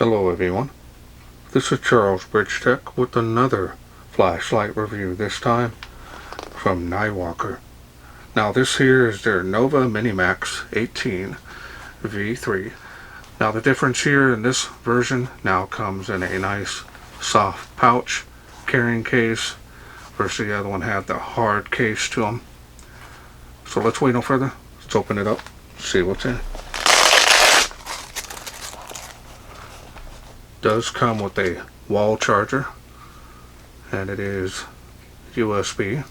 Hello everyone, this is Charles BridgTec with another flashlight review, this time from NiWalker. Now this here is their Nova MiniMax 18 V3. Now the difference here in this version now comes in a nice soft pouch carrying case versus the other one had the hard case to them. So let's wait no further, let's open it up, see what's in it. Does come with a wall charger, and it is USB.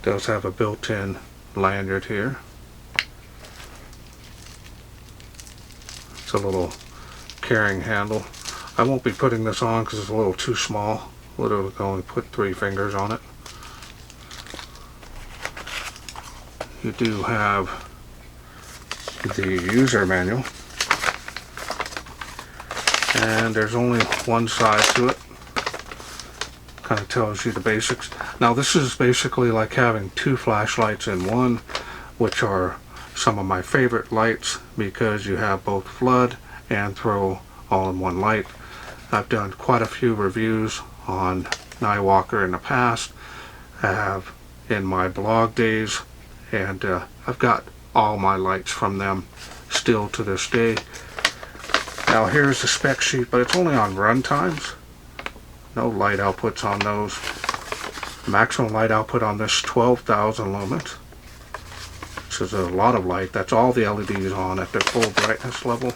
Does have a built-in lanyard here. It's a little carrying handle. I won't be putting this on because it's a little too small. Literally can only put 3 fingers on it. You do have the user manual. And there's only one side to it. Kind of tells you the basics. Now this is basically like having 2 flashlights in one, which are some of my favorite lights because you have both flood and throw all in one light. I've done quite a few reviews on NiWalker in the past. I have in my blog days, and I've got all my lights from them still to this day. Now here's the spec sheet, but it's only on run times. No light outputs on those. Maximum light output on this 12,000 lumens, which is a lot of light. That's all the LEDs on at their full brightness level.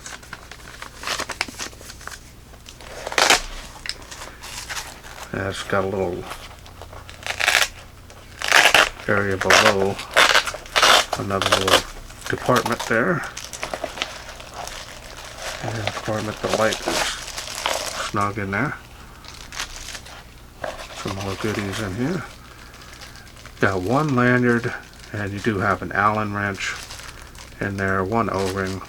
And it's got a little area below, another little compartment there. And in the compartment, the light is snug in there. Some more goodies in here. Got one lanyard, and you do have an Allen wrench in there, one O-ring.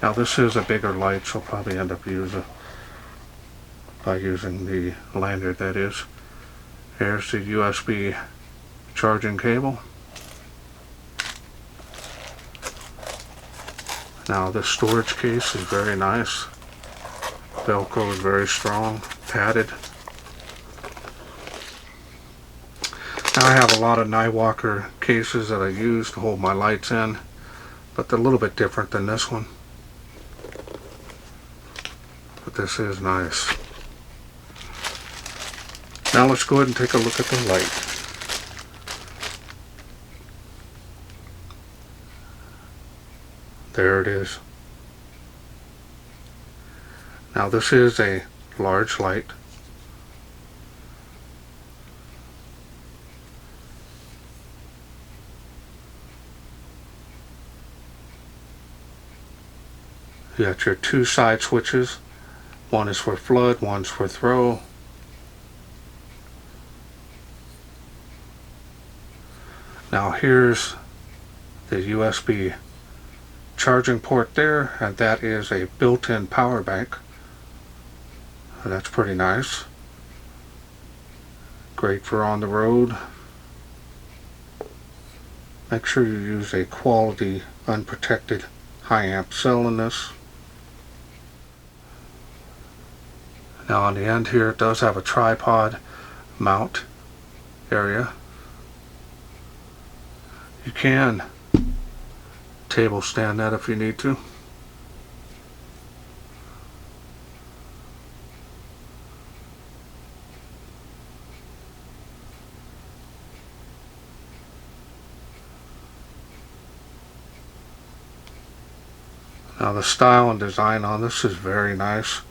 Now this is a bigger light, so I'll probably end up using the lanyard, that is. Here's the USB charging cable. Now this storage case is very nice. Velcro is very strong, padded. Now I have a lot of NiWalker cases that I use to hold my lights in, but they're a little bit different than this one. But this is nice. Now let's go ahead and take a look at the light. There it is. Now this is a large light. You got your 2 side switches. One is for flood, one's for throw. Now here's the USB charging port there, and that is a built-in power bank. That's pretty nice. Great for on the road. Make sure you use a quality unprotected high amp cell in this. Now on the end here it does have a tripod mount area. You can table stand that if you need to. Now the style and design on this is very nice.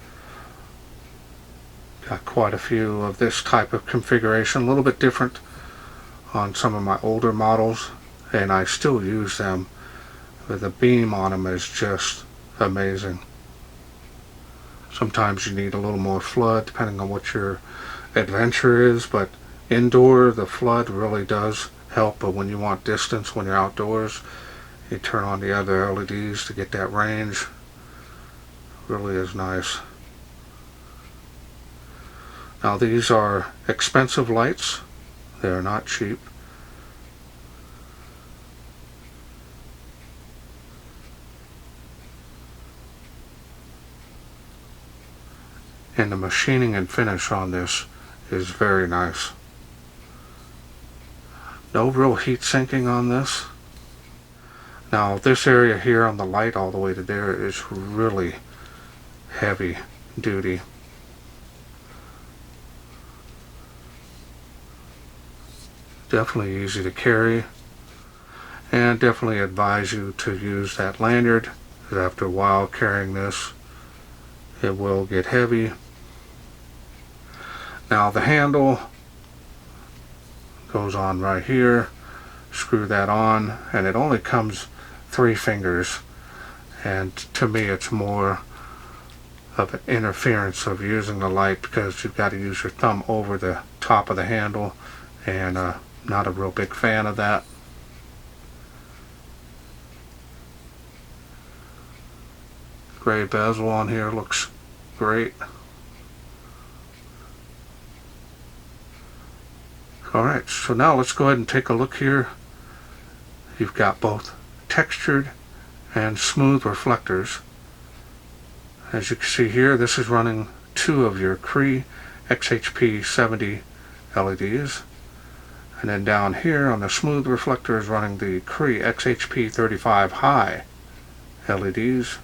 Got quite a few of this type of configuration, a little bit different on some of my older models, and I still use them. But the beam on them is just amazing. Sometimes you need a little more flood depending on what your adventure is, but indoor the flood really does help. But when you want distance, when you're outdoors, you turn on the other LEDs to get that range. Really is nice. Now these are expensive lights. They are not cheap. and the machining and finish on this is very nice. No real heat sinking on this. Now this area here on the light all the way to there is really heavy duty. Definitely easy to carry, and definitely advise you to use that lanyard, because after a while carrying this it will get heavy. Now the handle goes on right here, screw that on, and it only comes 3 fingers, and to me it's more of an interference of using the light, because you've got to use your thumb over the top of the handle, and not a real big fan of that. Gray bezel on here looks great. Alright, so now let's go ahead and take a look here. You've got both textured and smooth reflectors. As you can see here, this is running 2 of your Cree XHP 70 LEDs. And then down here on the smooth reflector is running the Cree XHP 35 high LEDs.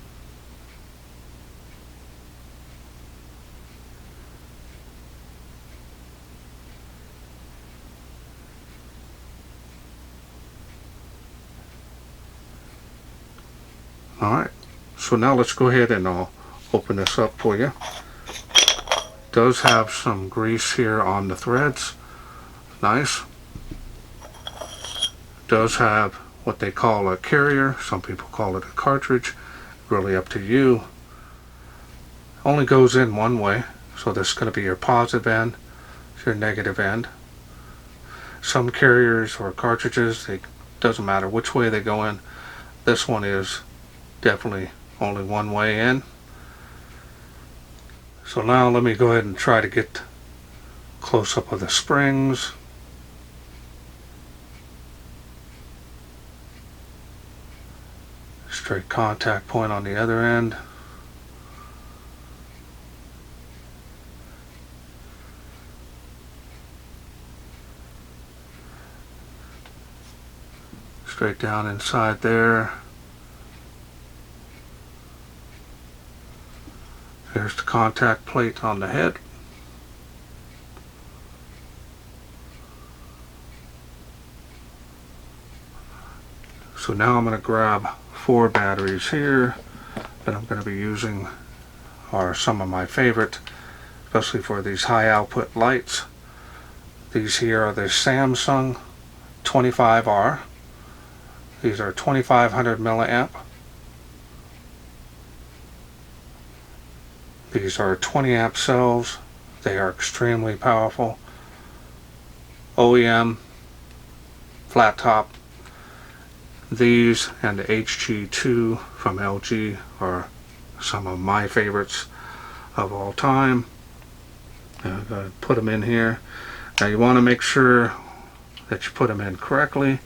Alright, so now let's go ahead and I'll open this up for you. It does have some grease here on the threads. Nice. It does have what they call a carrier. Some people call it a cartridge. Really up to you. Only goes in one way, so this is going to be your positive end, your negative end. Some carriers or cartridges, it doesn't matter which way they go in. This one is definitely only one way in. So now let me go ahead and try to get close up of the springs. Straight contact point on the other end. Straight down inside there. There's the contact plate on the head. So now I'm going to grab 4 batteries here that I'm going to be using, are some of my favorite, especially for these high output lights. These here are the Samsung 25R. These are 2500 milliamp. These are 20 amp cells. They are extremely powerful. OEM, flat top. These and the HG2 from LG are some of my favorites of all time. I'm going to put them in here. Now you want to make sure that you put them in correctly.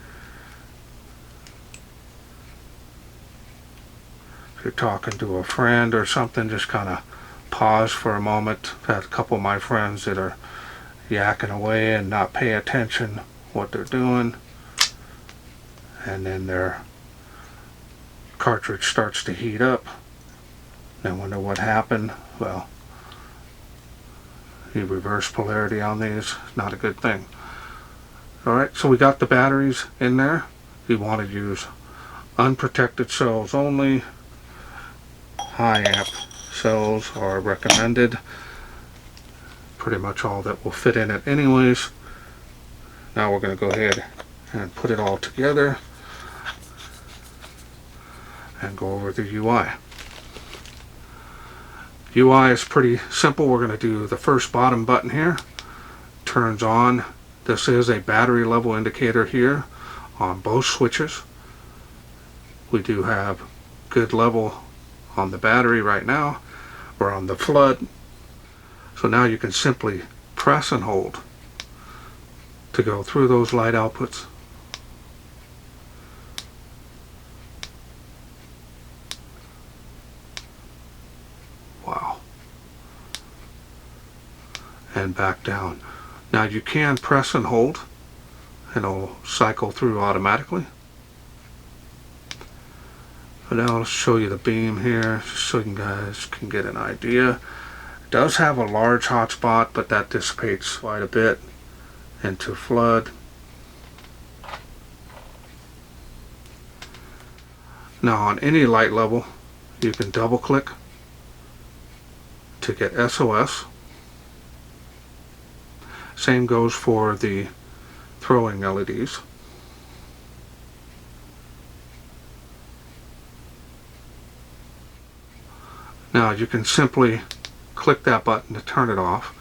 If you're talking to a friend or something, just kind of pause for a moment. I've had a couple of my friends that are yakking away and not pay attention what they're doing, and then their cartridge starts to heat up. They wonder what happened. Well, you reverse polarity on these, not a good thing. Alright, so we got the batteries in there. You want to use unprotected cells only. High amp cells are recommended. Pretty much all that will fit in it anyways. Now we're going to go ahead and put it all together and go over the UI. UI is pretty simple. We're going to do the first bottom button here. Turns on. This is a battery level indicator here on both switches. We do have good level on the battery right now. We're on the flood. So now you can simply press and hold to go through those light outputs. Wow. and back down. Now you can press and hold and it'll cycle through automatically. But now I'll show you the beam here just so you guys can get an idea. It does have a large hotspot, but that dissipates quite a bit into flood. Now on any light level you can double click to get SOS. Same goes for the throwing LEDs. Now you can simply click that button to turn it off.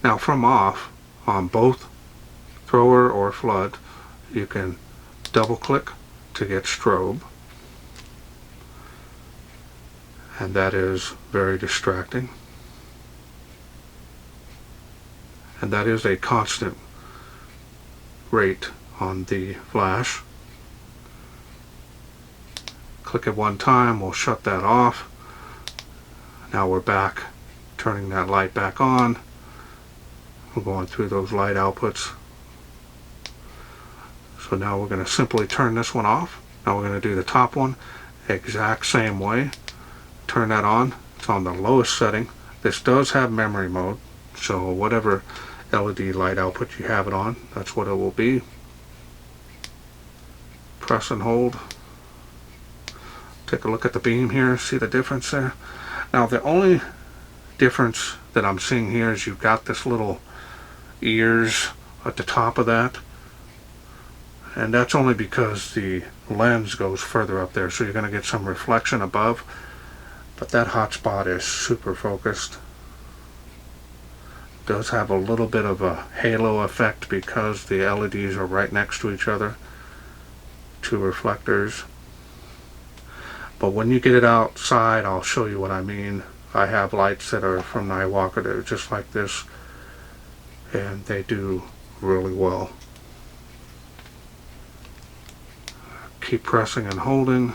Now from off, on both thrower or flood, you can double click to get strobe. And that is very distracting. And that is a constant rate on the flash. Click it one time, we'll shut that off. Now we're back, turning that light back on. We're going through those light outputs. So now we're going to simply turn this one off. Now we're going to do the top one exact same way. Turn that on. It's on the lowest setting. This does have memory mode, so whatever LED light output you have it on, that's what it will be. Press and hold. Take a look at the beam here, see the difference there? Now the only difference that I'm seeing here is you've got this little ears at the top of that, and that's only because the lens goes further up there, so you're going to get some reflection above, but that hotspot is super focused. It does have a little bit of a halo effect because the LEDs are right next to each other, two reflectors. But when you get it outside, I'll show you what I mean. I have lights that are from NiWalker that are just like this, and they do really well. Keep pressing and holding.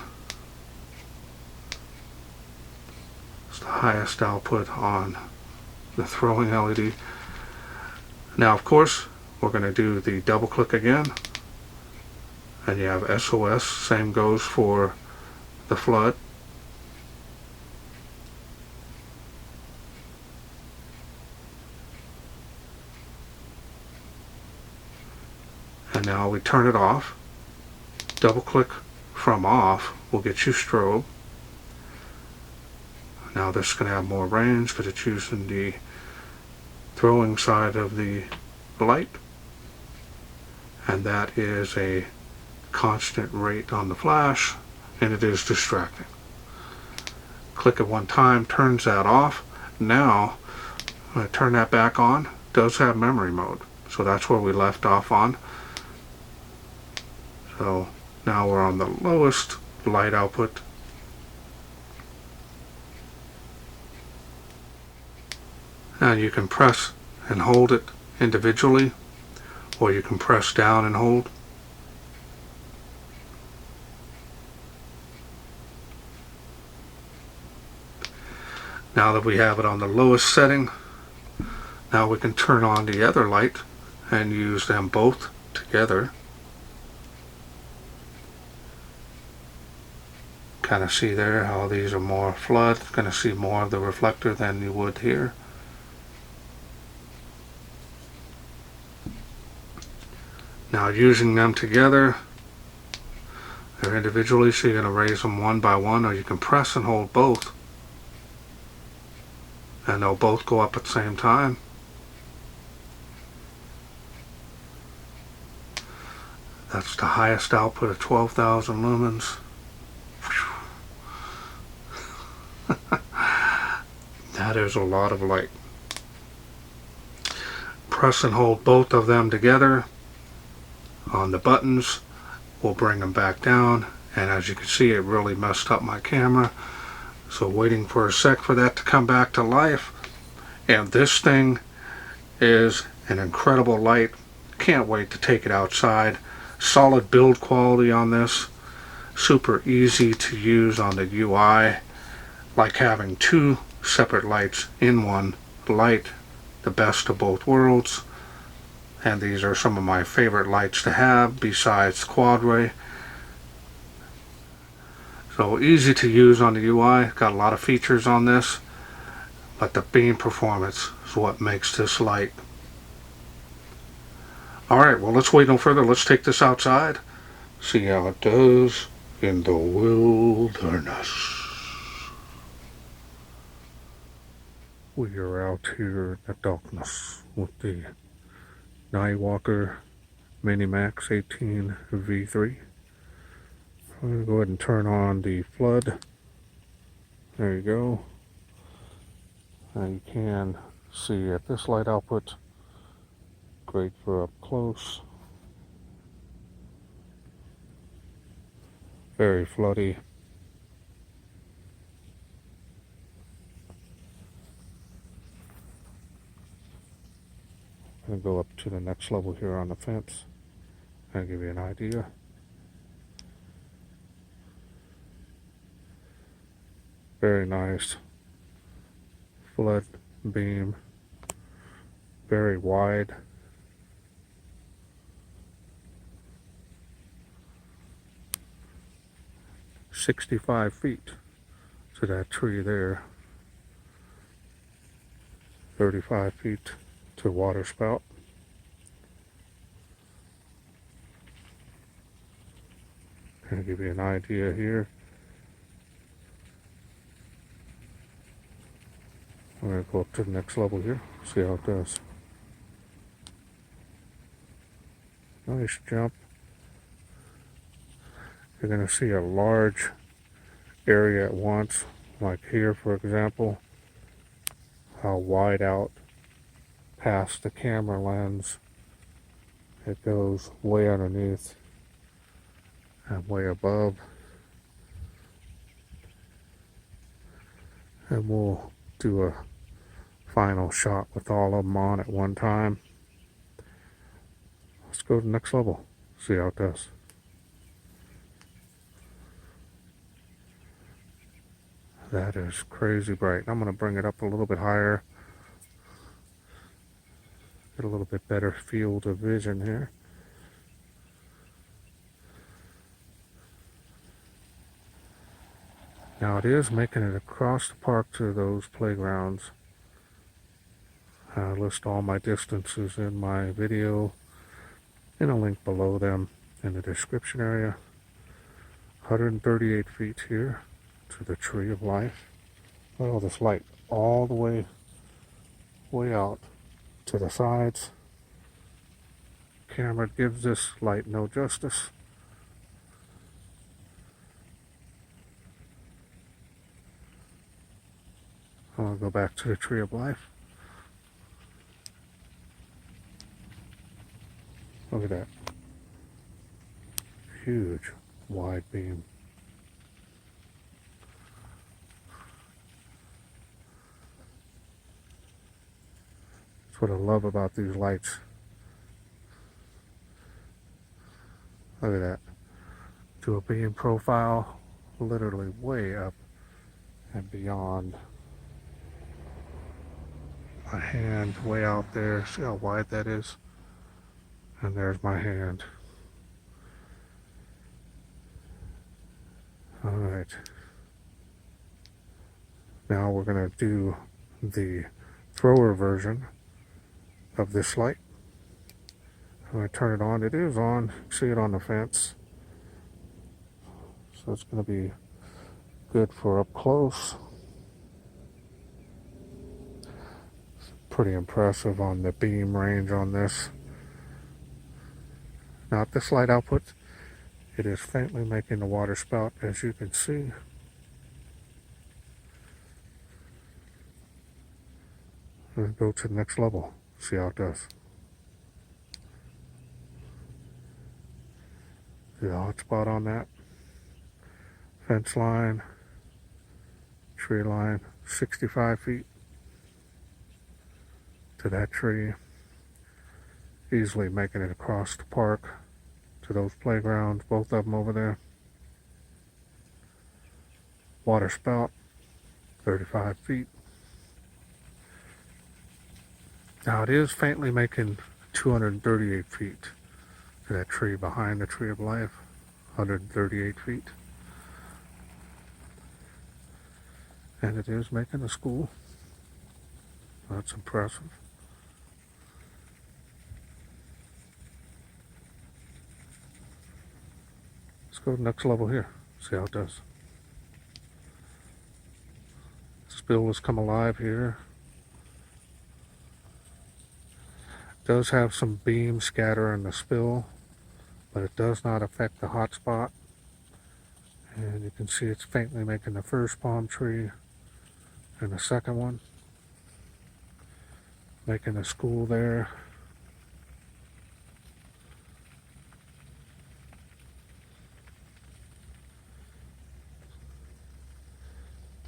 It's the highest output on the throwing LED. Now of course we're going to do the double click again, and you have SOS. Same goes for the flood. And now we turn it off. Double click from off will get you strobe. Now this is going to have more range because it's using the throwing side of the light, and that is a constant rate on the flash, and it is distracting. Click it one time, turns that off. Now I'm going to turn that back on. It does have memory mode, so that's where we left off on. So now we're on the lowest light output. Now you can press and hold it individually, or you can press down and hold. Now that we have it on the lowest setting, now we can turn on the other light and use them both together. Kind of see there how these are more flood. Going to see more of the reflector than you would here. Now using them together, they're individually, so you're going to raise them one by one, or you can press and hold both, and they'll both go up at the same time. That's the highest output of 12,000 lumens. That is a lot of light. Press and hold both of them together on the buttons. We'll bring them back down, and as you can see, it really messed up my camera, so waiting for a sec for that to come back to life. And this thing is an incredible light. Can't wait to take it outside. Solid build quality on this, super easy to use on the UI, like having two separate lights in one light the best of both worlds. And these are some of my favorite lights to have besides Quadray. So easy to use on the UI, got a lot of features on this, but the beam performance is what makes this light. Alright, well, let's wait no further. Let's take this outside, see how it does in the wilderness. We are out here in the darkness with the NiWalker MiniMax 18 V3. I'm going to go ahead and turn on the flood. There you go. And you can see at this light output, great for up close. Very floody. I'm going to go up to the next level here on the fence and give you an idea. Very nice flood beam, very wide. "65 feet to that tree there, 35 feet to water spout. Going to give you an idea here. I'm going to go up to the next level here, see how it does. Nice jump. You're going to see a large area at once, like here for example, how wide out past the camera lens it goes, way underneath and way above. And we'll do a final shot with all of them on at one time. Let's go to the next level, see how it does. That is crazy bright. I'm going to bring it up a little bit higher. Get a little bit better field of vision here. Now it is making it across the park to those playgrounds. I list all my distances in my video and a link below them in the description area. 138 feet here to the Tree of Life. Oh, this light all the way out to the sides. Camera gives this light no justice. I'll go back to the Tree of Life. Look at that. Huge wide beam. That's what I love about these lights. Look at that. Do a beam profile literally way up and beyond. My hand way out there. See how wide that is? And there's my hand. Alright. Now we're going to do the thrower version of this light. I'm going to turn it on. It is on. You can see it on the fence. So it's going to be good for up close. Pretty impressive on the beam range on this. Now at this light output, it is faintly making the water spout, as you can see. Let's go to the next level, see how it does. See the hot spot on that? Fence line, tree line, 65 feet to that tree. Easily making it across the park to those playgrounds, both of them over there. Water spout, 35 feet. Now it is faintly making 238 feet to that tree behind the Tree of Life, 138 feet. And it is making a school. That's impressive. Let's go to the next level here, see how it does. Spill has come alive here. It does have some beam scatter in the spill, but it does not affect the hot spot. And you can see it's faintly making the first palm tree and the second one. Making a school there.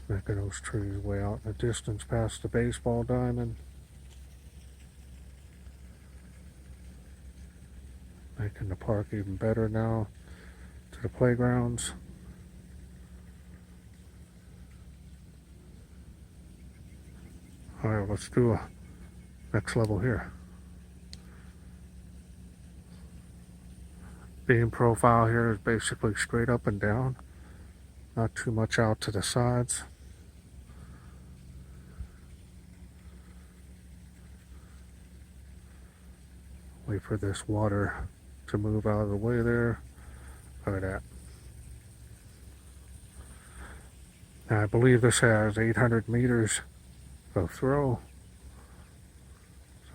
Making those trees way out in the distance past the baseball diamond. Making the park even better now to the playgrounds. Alright, let's do a next level here. Beam profile here is basically straight up and down. Not too much out to the sides. Wait for this water to move out of the way there. Look at that. Now I believe this has 800 meters of throw.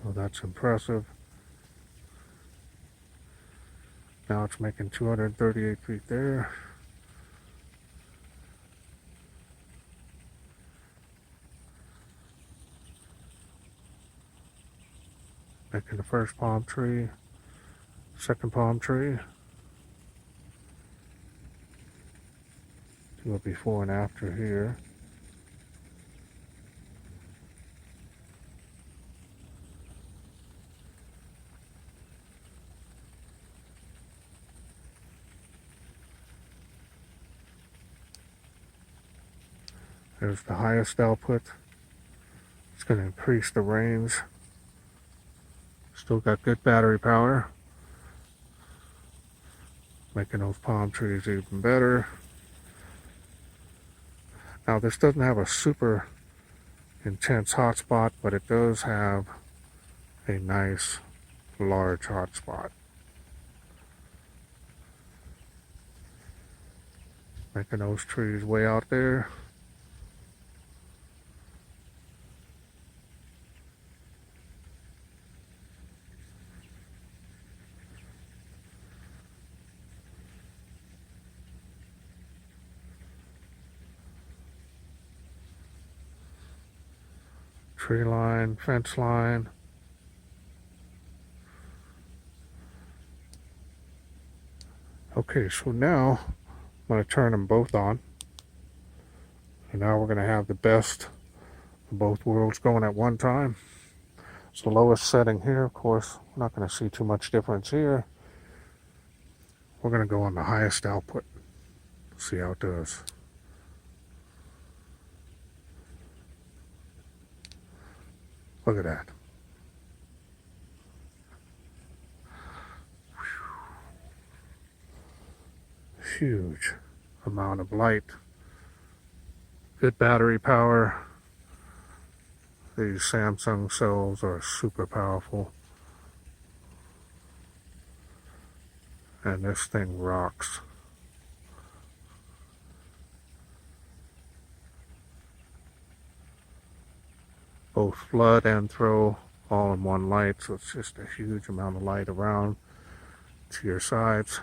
So that's impressive. Now it's making 238 feet there. Making the first palm tree, second palm tree. Do a before and after here. There's the highest output. It's going to increase the range. Still got good battery power. Making those palm trees even better. Now this doesn't have a super intense hotspot, but it does have a nice large hotspot. Making those trees way out there. Tree line, fence line. Okay, so now I'm going to turn them both on. And now we're going to have the best of both worlds going at one time. It's the lowest setting here, of course. We're not going to see too much difference here. We're going to go on the highest output. See how it does. Look at that. Huge amount of light. Good battery power. These Samsung cells are super powerful. And this thing rocks. Both flood and throw all in one light, so it's just a huge amount of light around to your sides.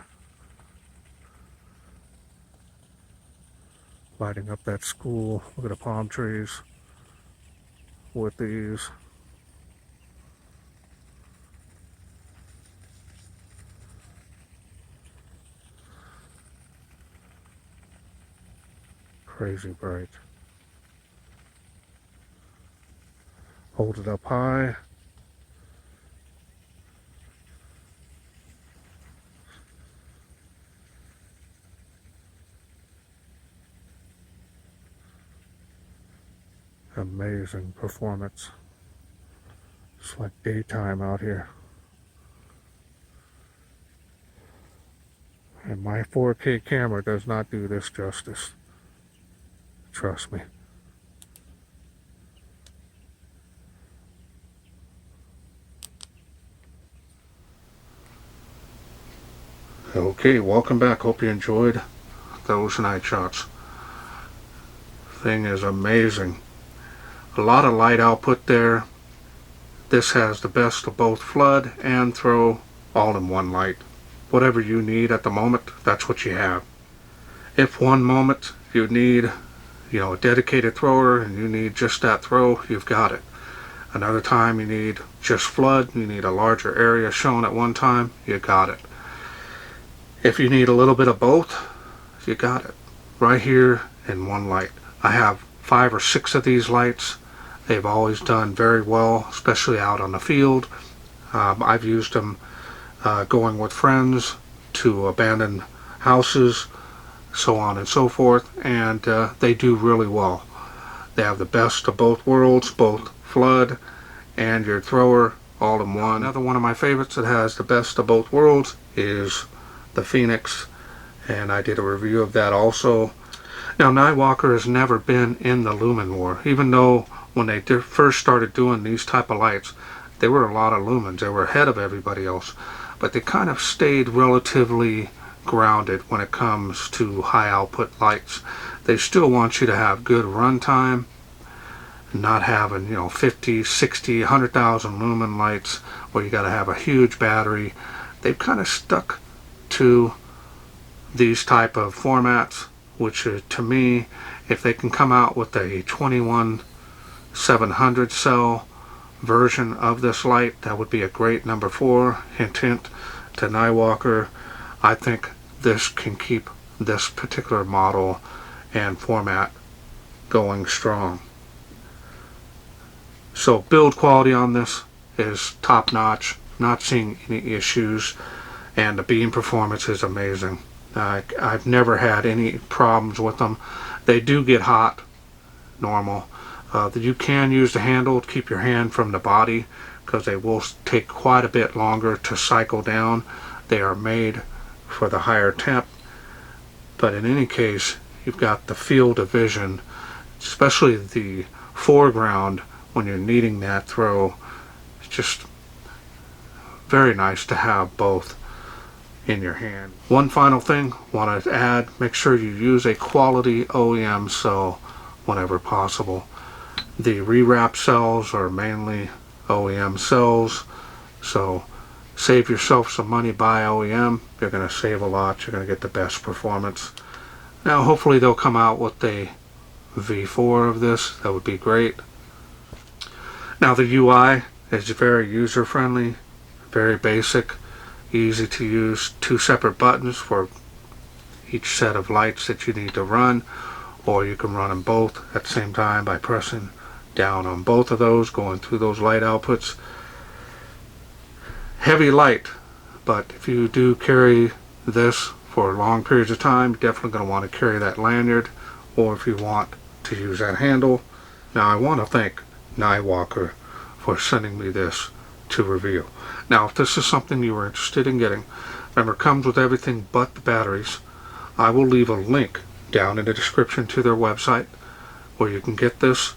Lighting up that school. Look at the palm trees with these. Crazy bright. Hold it up high. Amazing performance. It's like daytime out here. And my 4K camera does not do this justice. Trust me. Okay, welcome back. Hope you enjoyed those night shots. Thing is amazing. A lot of light output there. This has the best of both flood and throw all in one light. Whatever you need at the moment, that's what you have. If one moment you need, a dedicated thrower and you need just that throw, you've got it. Another time you need just flood, you need a larger area shown at one time, you got it. If you need a little bit of both, you got it. Right here in one light. I have 5 or 6 of these lights. They've always done very well, especially out on the field. I've used them going with friends to abandoned houses, so on and so forth, and they do really well. They have the best of both worlds, both flood and your thrower all in one. Another one of my favorites that has the best of both worlds is the Phoenix, and I did a review of that also. Now, NiWalker has never been in the lumen war, even though when they first started doing these type of lights, they were a lot of lumens. They were ahead of everybody else, but they kind of stayed relatively grounded when it comes to high output lights. They still want you to have good run time, not having 50, 60, 100,000 lumen lights where you got to have a huge battery. They've kind of stuck to these type of formats, which to me, if they can come out with a 21700 cell version of this light, that would be a great number 4. Hint hint to NiWalker. I think this can keep this particular model and format going strong. So build quality on this is top notch, not seeing any issues, and the beam performance is amazing. I've never had any problems with them. They do get hot, normal. You can use the handle to keep your hand from the body because they will take quite a bit longer to cycle down. They are made for the higher temp, but in any case, you've got the field of vision, especially the foreground when you're needing that throw. It's just very nice to have both in your hand. One final thing want to add, make sure you use a quality OEM cell whenever possible. The rewrap cells are mainly OEM cells, so save yourself some money, buy OEM. You're going to save a lot, you're going to get the best performance. Now hopefully they'll come out with a V4 of this, that would be great. Now the UI is very user friendly, very basic, easy to use. 2 separate buttons for each set of lights that you need to run, or you can run them both at the same time by pressing down on both of those, going through those light outputs. Heavy light, but if you do carry this for long periods of time, you're definitely going to want to carry that lanyard, or if you want to use that handle. Now I want to thank NiWalker for sending me this to review. Now if this is something you are interested in getting, remember it comes with everything but the batteries. I will leave a link down in the description to their website where you can get this.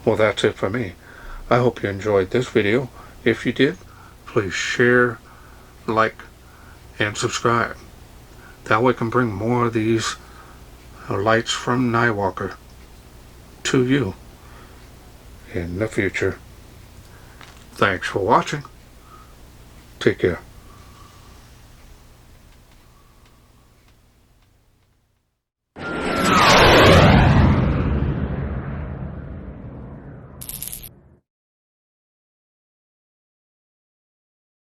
Well, that's it for me. I hope you enjoyed this video. If you did, please share, like, and subscribe. That way I can bring more of these lights from NiWalker to you in the future. Thanks for watching. Take care.